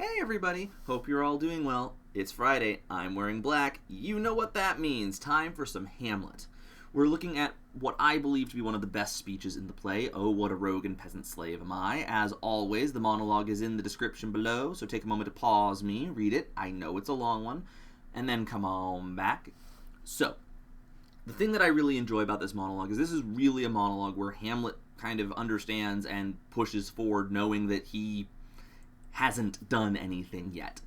Hey everybody, hope you're all doing well. It's Friday, I'm wearing black, you know what that means, time for some Hamlet. We're looking at what I believe to be one of the best speeches in the play, Oh What a Rogue and Peasant Slave Am I. As always, the monologue is in the description below, so take a moment to pause me, read it, I know it's a long one, and then come on back. So, the thing that I really enjoy about this monologue is this is really a monologue where Hamlet kind of understands and pushes forward knowing that he hasn't done anything yet.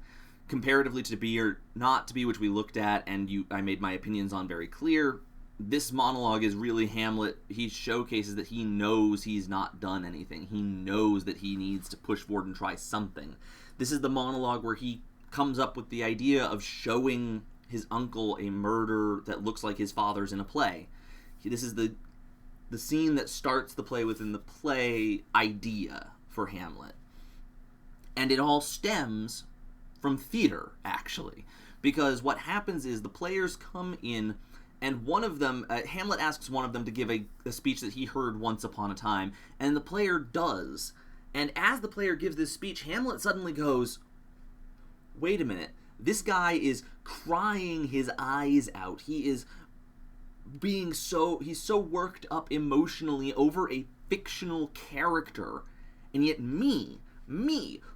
Comparatively to To Be or Not to Be, which we looked at and I made my opinions on very clear, this monologue is really Hamlet. He showcases that he knows he's not done anything. He knows that he needs to push forward and try something. This is the monologue where he comes up with the idea of showing his uncle a murder that looks like his father's in a play. This is the scene that starts the play within the play idea for Hamlet. And it all stems from theater, actually. Because what happens is the players come in, and one of them, Hamlet asks one of them to give a speech that he heard once upon a time, and the player does. And as the player gives this speech, Hamlet suddenly goes, wait a minute, this guy is crying his eyes out. He is he's so worked up emotionally over a fictional character, and yet me,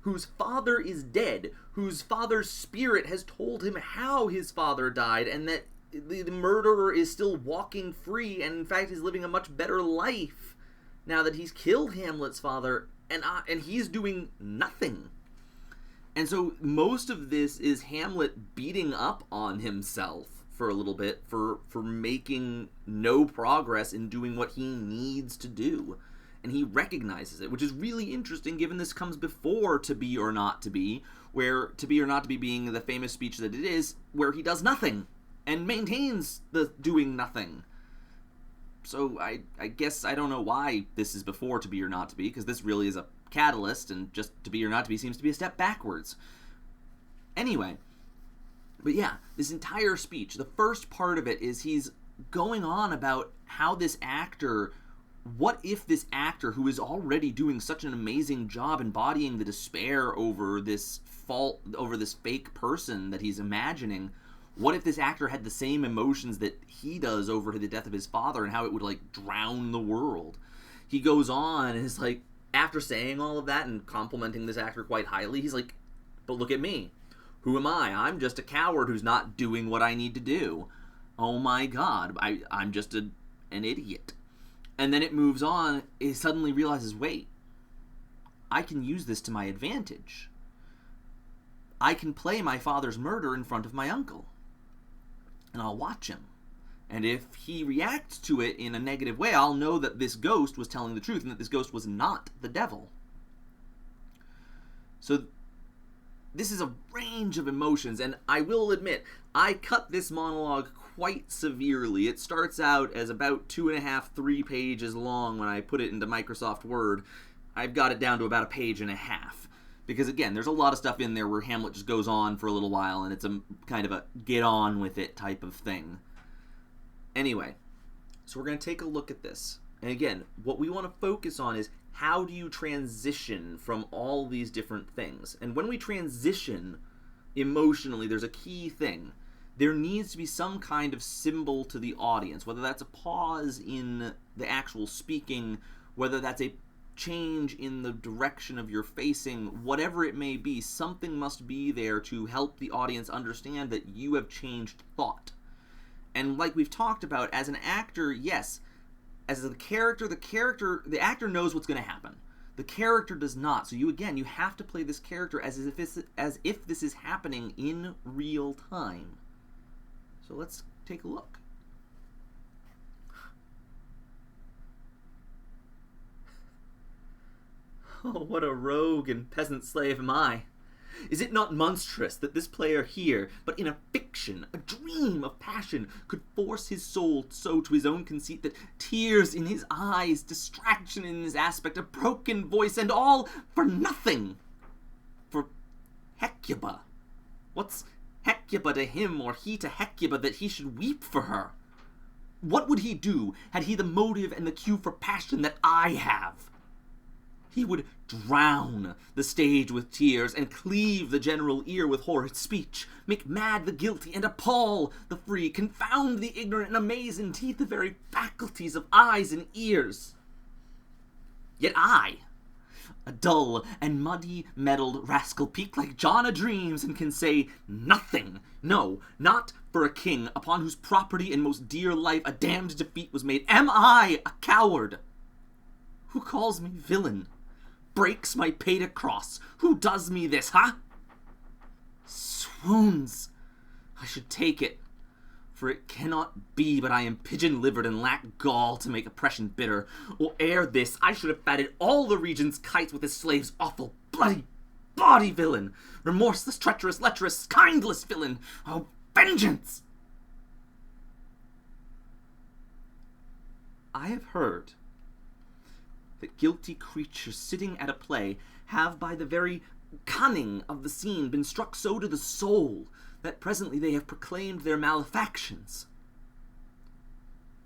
whose father is dead, whose father's spirit has told him how his father died, and that the murderer is still walking free, and in fact is living a much better life now that he's killed Hamlet's father, and he's doing nothing. And so most of this is Hamlet beating up on himself for a little bit for making no progress in doing what he needs to do. And he recognizes it, which is really interesting given this comes before To Be or Not to Be, where To Be or Not to Be being the famous speech that it is, where he does nothing and maintains the doing nothing. So I guess I don't know why this is before To Be or Not to Be, because this really is a catalyst, and just To Be or Not to Be seems to be a step backwards. Anyway, but yeah, this entire speech, the first part of it is he's going on about how this actor... What if this actor, who is already doing such an amazing job embodying the despair over this fake person that he's imagining, what if this actor had the same emotions that he does over the death of his father and how it would, drown the world? He goes on and is like, after saying all of that and complimenting this actor quite highly, he's like, but look at me. Who am I? I'm just a coward who's not doing what I need to do. Oh my god, I'm just an idiot. And then it moves on, he suddenly realizes, wait, I can use this to my advantage. I can play my father's murder in front of my uncle. And I'll watch him. And if he reacts to it in a negative way, I'll know that this ghost was telling the truth and that this ghost was not the devil. So this is a range of emotions, and I will admit, I cut this monologue quite severely. It starts out as about 2.5, 3 pages long when I put it into Microsoft Word. I've got it down to about 1.5 pages. Because again, there's a lot of stuff in there where Hamlet just goes on for a little while, and it's a kind of a get on with it type of thing. Anyway, so we're going to take a look at this. And again, what we want to focus on is how do you transition from all these different things? And when we transition emotionally, there's a key thing. There needs to be some kind of symbol to the audience, whether that's a pause in the actual speaking, whether that's a change in the direction of your facing, whatever it may be, something must be there to help the audience understand that you have changed thought. And like we've talked about, as an actor, yes, as the actor knows what's going to happen. The character does not. So you have to play this character as if this is happening in real time. So let's take a look. Oh, what a rogue and peasant slave am I. Is it not monstrous that this player here, but in a fiction, a dream of passion, could force his soul so to his own conceit that tears in his eyes, distraction in his aspect, a broken voice, and all for nothing? For Hecuba. What's Hecuba to him, or he to Hecuba, that he should weep for her? What would he do had he the motive and the cue for passion that I have? He would drown the stage with tears, and cleave the general ear with horrid speech, make mad the guilty, and appall the free, confound the ignorant, and amaze indeed the very faculties of eyes and ears. Yet I, a dull and muddy-meddled rascal, peak like John a dreams, and can say nothing, no, not for a king, upon whose property and most dear life a damned defeat was made. Am I a coward? Who calls me villain? Breaks my paid cross? Who does me this, huh? Swoons, I should take it, for it cannot be but I am pigeon-livered and lack gall to make oppression bitter, or ere this I should have fatted all the region's kites with his slaves, awful, bloody, bawdy villain, remorseless, treacherous, lecherous, kindless villain, oh, vengeance! I have heard that guilty creatures sitting at a play have by the very cunning of the scene been struck so to the soul that presently they have proclaimed their malefactions.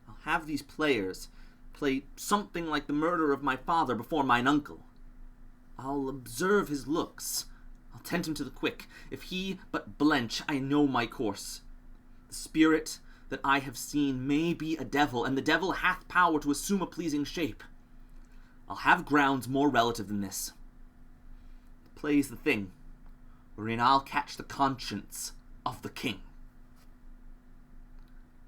I'll have these players play something like the murder of my father before mine uncle. I'll observe his looks. I'll tend him to the quick. If he but blench, I know my course. The spirit that I have seen may be a devil, and the devil hath power to assume a pleasing shape. I'll have grounds more relative than this. The play's the thing, wherein I'll catch the conscience of the king.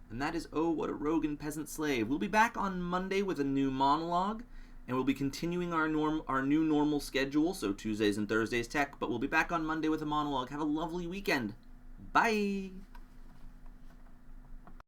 And that is Oh, What a Rogue and Peasant Slave. We'll be back on Monday with a new monologue, and we'll be continuing our new normal schedule, so Tuesdays and Thursdays tech, but we'll be back on Monday with a monologue. Have a lovely weekend. Bye!